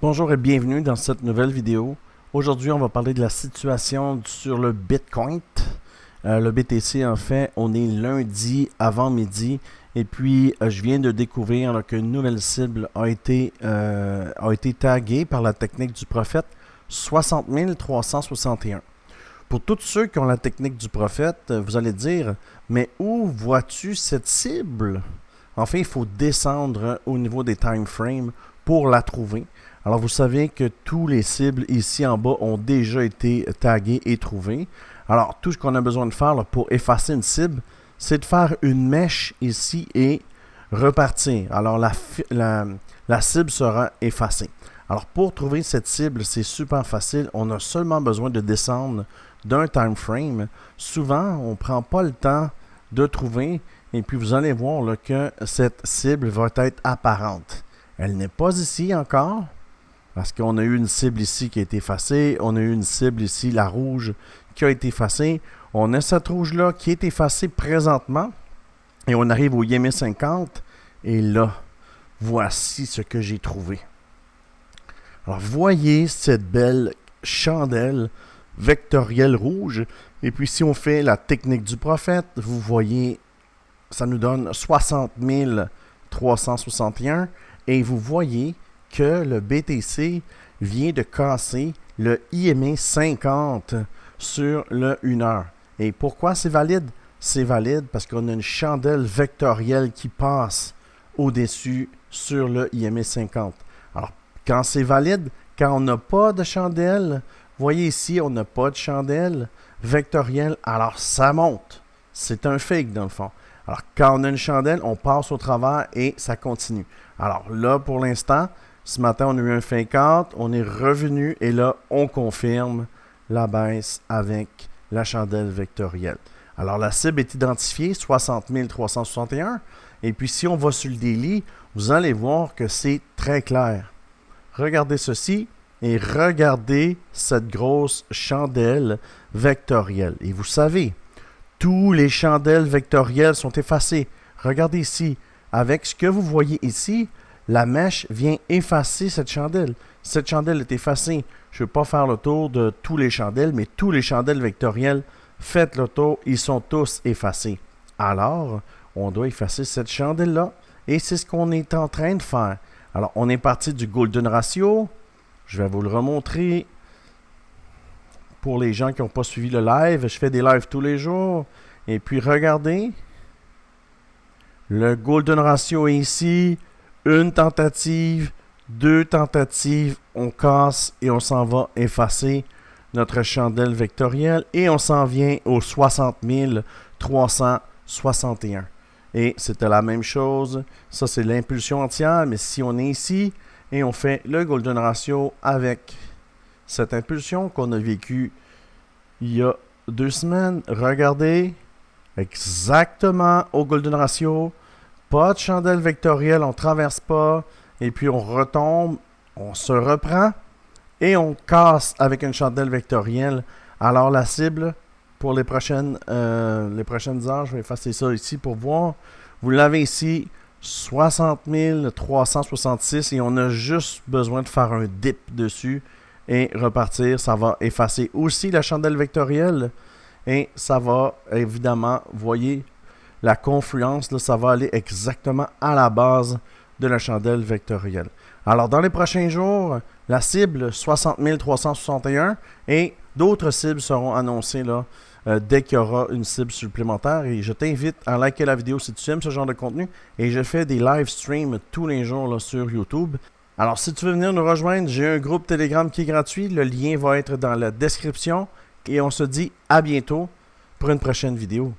Bonjour et bienvenue dans cette nouvelle vidéo. Aujourd'hui, on va parler de la situation sur le Bitcoin. Le BTC, en fait, on est lundi avant midi. Et puis, je viens de découvrir là, qu'une nouvelle cible a été taguée par la technique du prophète, 60 361. Pour tous ceux qui ont la technique du prophète, vous allez dire, mais où vois-tu cette cible? En fait, il faut descendre au niveau des time frames pour la trouver. Alors, vous savez que tous les cibles ici en bas ont déjà été taguées et trouvées. Alors, tout ce qu'on a besoin de faire là, pour effacer une cible, c'est de faire une mèche ici et repartir. Alors, la cible sera effacée. Alors, pour trouver cette cible, c'est super facile. On a seulement besoin de descendre d'un time frame. Souvent, on ne prend pas le temps de trouver. Et puis, vous allez voir là, que cette cible va être apparente. Elle n'est pas ici encore. Parce qu'on a eu une cible ici qui a été effacée. On a eu une cible ici, la rouge, qui a été effacée. On a cette rouge-là qui est effacée présentement. Et on arrive au IME 50. Et là, voici ce que j'ai trouvé. Alors, voyez cette belle chandelle vectorielle rouge. Et puis, si on fait la technique du prophète, vous voyez, ça nous donne 60 361. Et vous voyez que le BTC vient de casser le IME 50 sur le 1 heure. Et pourquoi c'est valide? C'est valide parce qu'on a une chandelle vectorielle qui passe au-dessus sur le IME 50. Alors, quand c'est valide, quand on n'a pas de chandelle, voyez ici, on n'a pas de chandelle vectorielle, alors ça monte. C'est un fake dans le fond. Alors, quand on a une chandelle, on passe au travers et ça continue. Alors là, pour l'instant, ce matin, on a eu un fake out, on est revenu et là, on confirme la baisse avec la chandelle vectorielle. Alors, la cible est identifiée, 60 361. Et puis, si on va sur le daily, vous allez voir que c'est très clair. Regardez ceci et regardez cette grosse chandelle vectorielle. Et vous savez, tous les chandelles vectorielles sont effacées. Regardez ici. Avec ce que vous voyez ici, la mèche vient effacer cette chandelle. Cette chandelle est effacée. Je ne vais pas faire le tour de tous les chandelles, mais tous les chandelles vectorielles, faites le tour, ils sont tous effacés. Alors, on doit effacer cette chandelle-là, et c'est ce qu'on est en train de faire. Alors, on est parti du Golden Ratio. Je vais vous le remontrer. Pour les gens qui n'ont pas suivi le live, je fais des lives tous les jours. Et puis, regardez. Le Golden Ratio est ici. Une tentative, deux tentatives, on casse et on s'en va effacer notre chandelle vectorielle et on s'en vient aux 60 361. Et c'était la même chose. Ça, c'est l'impulsion entière, mais si on est ici et on fait le Golden Ratio avec cette impulsion qu'on a vécue il y a 2 semaines, regardez, exactement au Golden Ratio. Pas de chandelle vectorielle, on ne traverse pas, et puis on retombe, on se reprend, et on casse avec une chandelle vectorielle. Alors la cible, pour les prochaines heures, je vais effacer ça ici pour voir. Vous l'avez ici, 60 366, et on a juste besoin de faire un dip dessus, et repartir. Ça va effacer aussi la chandelle vectorielle, et ça va, évidemment, voyez, la confluence, là, ça va aller exactement à la base de la chandelle vectorielle. Alors, dans les prochains jours, la cible 60 361 et d'autres cibles seront annoncées là, dès qu'il y aura une cible supplémentaire. Et je t'invite à liker la vidéo si tu aimes ce genre de contenu. Et je fais des live streams tous les jours là, sur YouTube. Alors, si tu veux venir nous rejoindre, j'ai un groupe Telegram qui est gratuit. Le lien va être dans la description. Et on se dit à bientôt pour une prochaine vidéo.